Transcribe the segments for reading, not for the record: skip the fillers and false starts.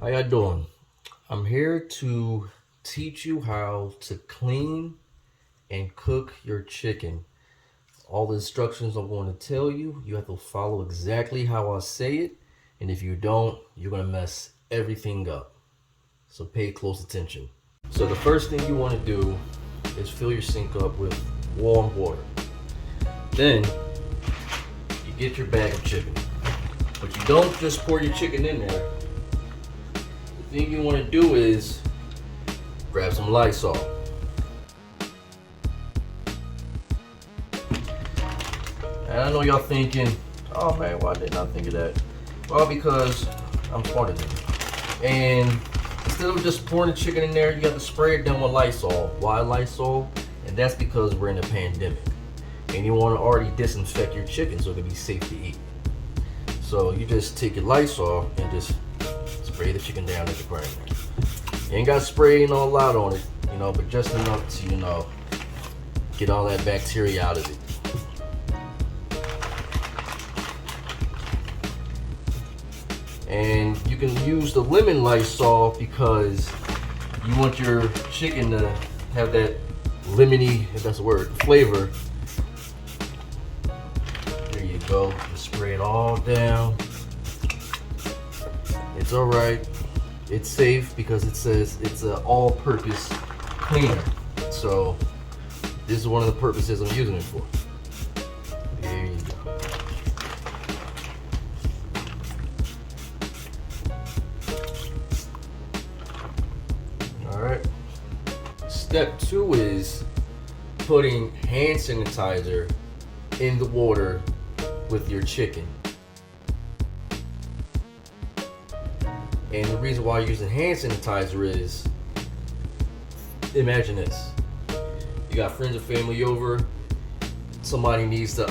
How y'all doing? I'm here to teach you how to clean and cook your chicken. All the instructions I'm going to tell you, you have to follow exactly how I say it. And if you don't, you're going to mess everything up. So pay close attention. So the first thing you want to do is fill your sink up with warm water. Then you get your bag of chicken. But you don't just pour your chicken in there. The thing you want to do is grab some Lysol. And I know y'all thinking, oh man, why didn't I think of that? Well, because I'm smarter than you. And instead of just pouring the chicken in there, you have to spray it down with Lysol. Why Lysol? And that's because we're in a pandemic. And you want to already disinfect your chicken so it can be safe to eat. So you just take your Lysol and just spray the chicken down at the ground. You ain't got to spray a lot on it, but just enough to, get all that bacteria out of it. And you can use the lemon Lysol because you want your chicken to have that lemony, if that's a word, flavor. There you go. Just spray it all down. It's alright. It's safe because it says it's an all-purpose cleaner. So this is one of the purposes I'm using it for. There you go. Alright. Step 2 is putting hand sanitizer in the water with your chicken. And the reason why you're using hand sanitizer is, imagine this. You got friends or family over, somebody needs to,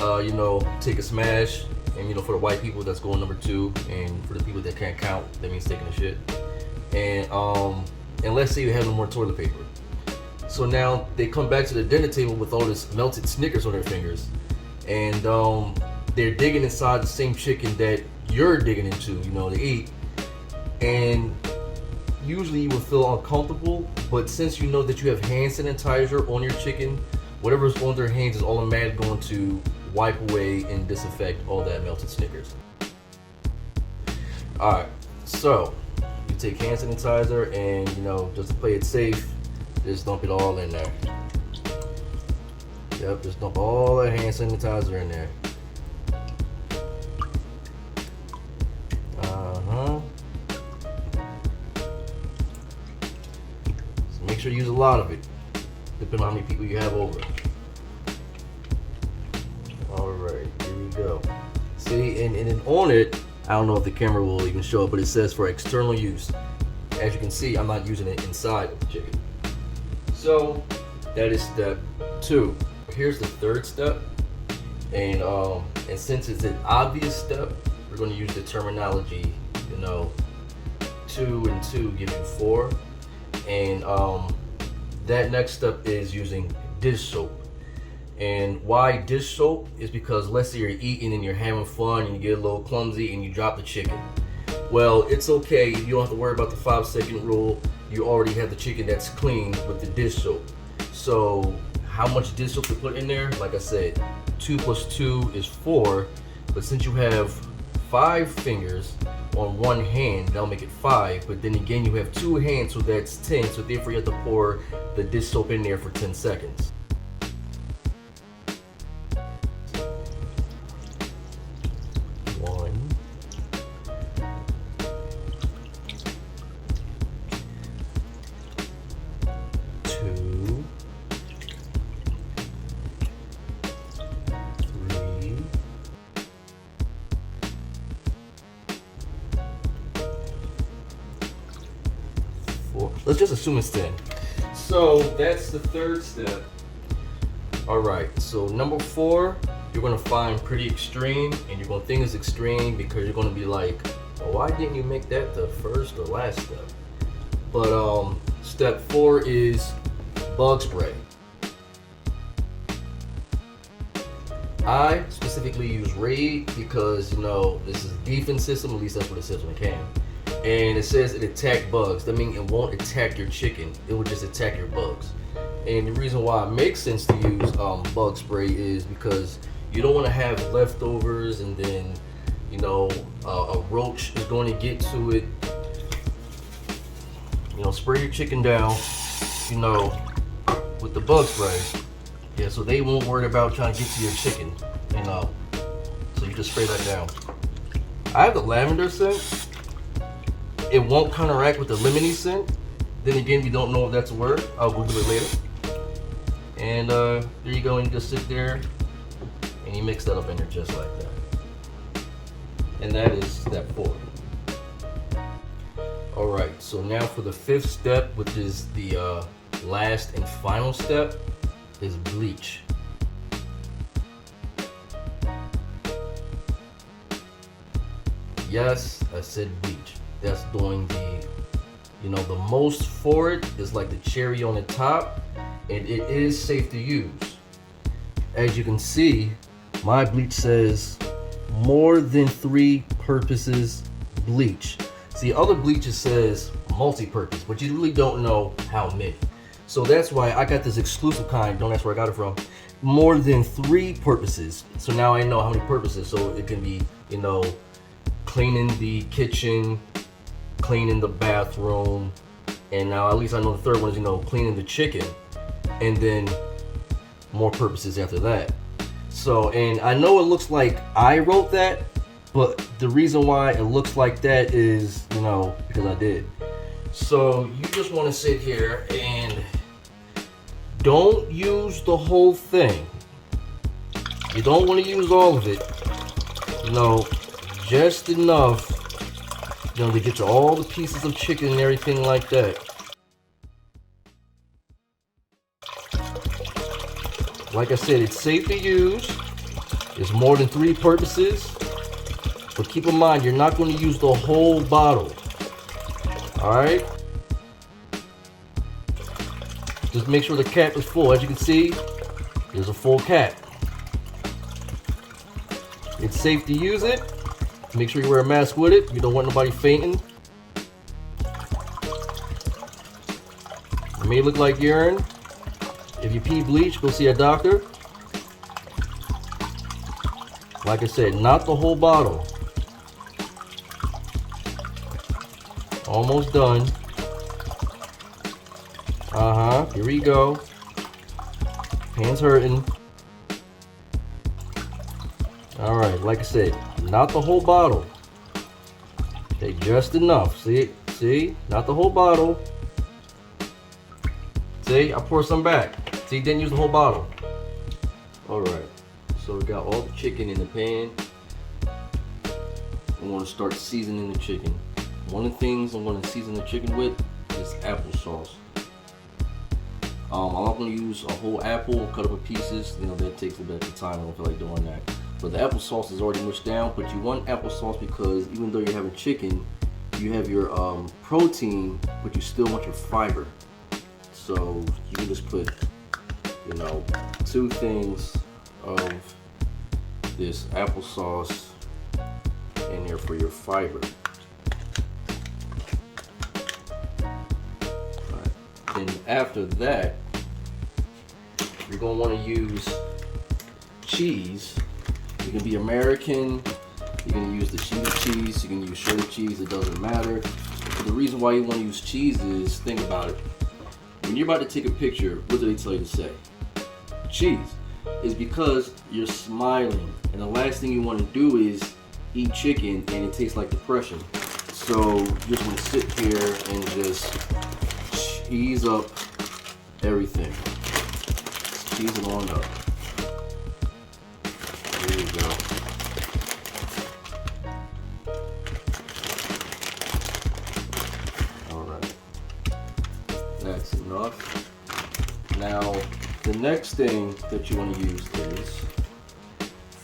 take a smash, and for the white people, that's goal number 2, and for the people that can't count, that means taking a shit. And let's say you have no more toilet paper. So now they come back to the dinner table with all this melted Snickers on their fingers, and they're digging inside the same chicken that you're digging into, to eat. And usually you will feel uncomfortable, but since you know that you have hand sanitizer on your chicken, whatever's on their hands is automatically going to wipe away and disinfect all that melted Snickers. Alright, so you take hand sanitizer and, just to play it safe, just dump it all in there. Yep, just dump all that hand sanitizer in there. Make sure you use a lot of it, depending on how many people you have over. Alright, here we go. See, and then on it, I don't know if the camera will even show it, but it says for external use. As you can see, I'm not using it inside of the chicken. So, that is step 2. Here's the third step. And since it's an obvious step, we're going to use the terminology, 2 and 2 give you 4. And that next step is using dish soap. And why dish soap is because let's say you're eating and you're having fun and you get a little clumsy and you drop the chicken. Well, it's okay. You don't have to worry about the 5-second rule. You already have the chicken that's clean with the dish soap. So how much dish soap to put in there? Like I said, 2 plus 2 is 4. But since you have 5 fingers on one hand, that'll make it 5, but then again you have 2 hands, so that's 10, so therefore you have to pour the dish soap in there for 10 seconds. One, 2, 3, 4. Let's just assume it's 10. So that's the third step. Alright, so number 4, you're going to find pretty extreme, and you're going to think it's extreme because you're going to be like, well, why didn't you make that the first or last step? But step 4 is bug spray. I specifically use Raid because, this is a defense system, at least that's what it says on the can. and it says it attack bugs. That means it won't attack your chicken. It will just attack your bugs. And the reason why it makes sense to use bug spray is because you don't want to have leftovers and then, you know, a roach is going to get to it. You know, spray your chicken down, you know, with the bug spray. Yeah, so they won't worry about trying to get to your chicken, you know. So you just spray that down. I have the lavender scent. It won't counteract with the lemony scent. Then again, we don't know if that's a word. I'll Google it later. And there you go, and you just sit there and you mix that up in there just like that. And that is step 4. Alright, so now for the 5th step, which is the last and final step, is bleach. Yes, I said bleach. That's doing the, you know, the most for it is like the cherry on the top, and it is safe to use. As you can see, my bleach says more than 3 purposes bleach. See, other bleaches says multi-purpose, but you really don't know how many. So that's why I got this exclusive kind. Don't ask where I got it from. More than 3 purposes. So now I know how many purposes. So it can be, you know, cleaning the kitchen, cleaning the bathroom, and now at least I know the third one is, you know, cleaning the chicken, and then more purposes after that. So, and I know it looks like I wrote that, but the reason why it looks like that is, you know, because I did. So you just want to sit here and don't use the whole thing. You don't want to use all of it. You know, just enough, you know, to get to all the pieces of chicken and everything like that. Like I said, it's safe to use. It's more than 3 purposes. But keep in mind, you're not going to use the whole bottle. Alright? Just make sure the cap is full. As you can see, there's a full cap. It's safe to use it. Make sure you wear a mask with it. You don't want nobody fainting. It may look like urine. If you pee bleach, go see a doctor. Like I said, not the whole bottle. Almost done. Here we go. Hands hurting. Alright, like I said, not the whole bottle. Okay, just enough. See? Not the whole bottle. See, I poured some back. See, didn't use the whole bottle. Alright, so we got all the chicken in the pan. I want to start seasoning the chicken. One of the things I'm going to season the chicken with is applesauce. I'm not going to use a whole apple, cut up in pieces. You know, that takes a bit of time. I don't feel like doing that. But the applesauce is already mushed down. But you want applesauce because even though you're having chicken, you have your protein, but you still want your fiber. So you can just put, you know, 2 things of this applesauce in there for your fiber. And after that, you're going to want to use cheese. You can be American, you can use the cheese, you can use shredded cheese, it doesn't matter. But the reason why you want to use cheese is, think about it. When you're about to take a picture, what do they tell you to say? Cheese. Is because you're smiling. And the last thing you want to do is eat chicken and it tastes like depression. So you just want to sit here and just cheese up everything. Cheese it on up. There you go. Alright. That's enough. Now, the next thing that you want to use is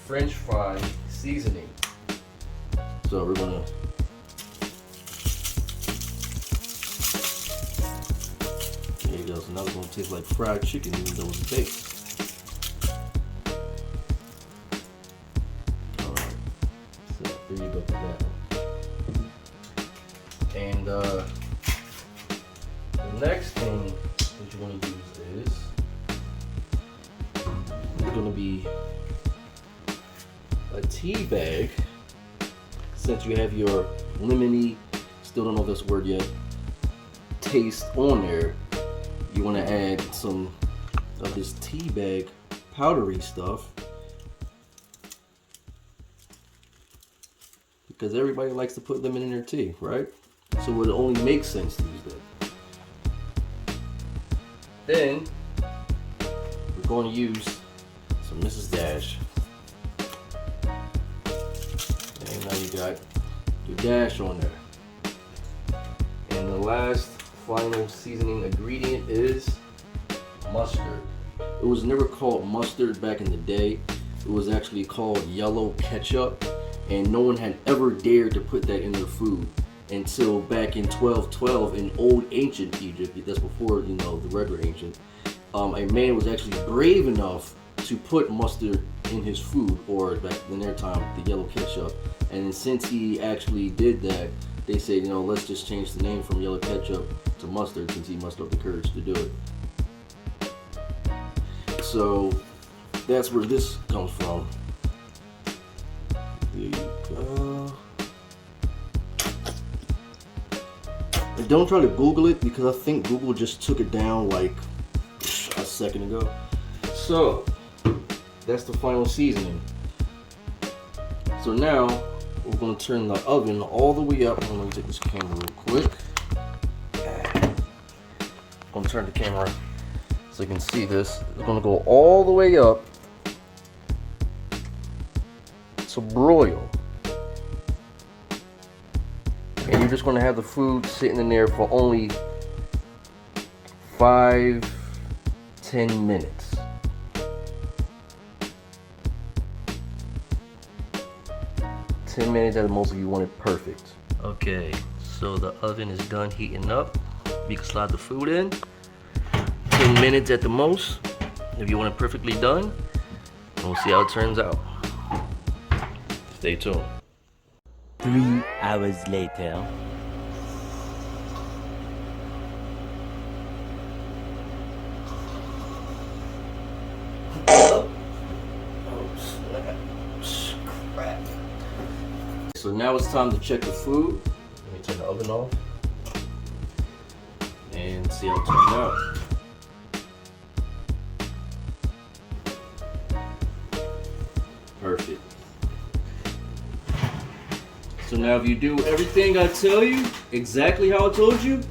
French fry seasoning. So we're going to there you go. So now it's going to taste like fried chicken even though it's baked. Alright. So there you go for that. The next thing that you want to use is going to be a tea bag. Since you have your lemony, still don't know this word yet, taste on there, you want to add some of this tea bag powdery stuff, because everybody likes to put lemon in their tea, right? So it only makes sense to use that. Then we're going to use some Mrs. Dash. And now you got your dash on there. And the last final seasoning ingredient is mustard. It was never called mustard back in the day. It was actually called yellow ketchup, and no one had ever dared to put that in their food until back in 1212 in old ancient Egypt. That's before, you know, the regular ancient. A man was actually brave enough to put mustard in his food, or back in their time, the yellow ketchup. And since he actually did that, they said, you know, let's just change the name from yellow ketchup to mustard, since he mustered up the courage to do it. So that's where this comes from. There you go. And don't try to Google it, because I think Google just took it down like a second ago. So that's the final seasoning. So now we're going to turn the oven all the way up. Let me take this camera real quick. I'm going to turn the camera so you can see this. It's going to go all the way up to broil. And you're just going to have the food sitting in there for only 5-10 minutes. Minutes at the most if you want it perfect. Okay, so the oven is done heating up. You can slide the food in. 10 minutes at the most if you want it perfectly done. And we'll see how it turns out. Stay tuned. 3 hours later. So now it's time to check the food. Let me turn the oven off and see how it turned out. Perfect. So now if you do everything I tell you, exactly how I told you,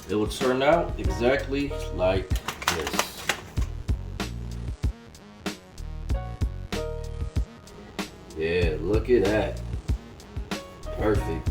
it will turn out exactly like this. Yeah, look at that. Perfect.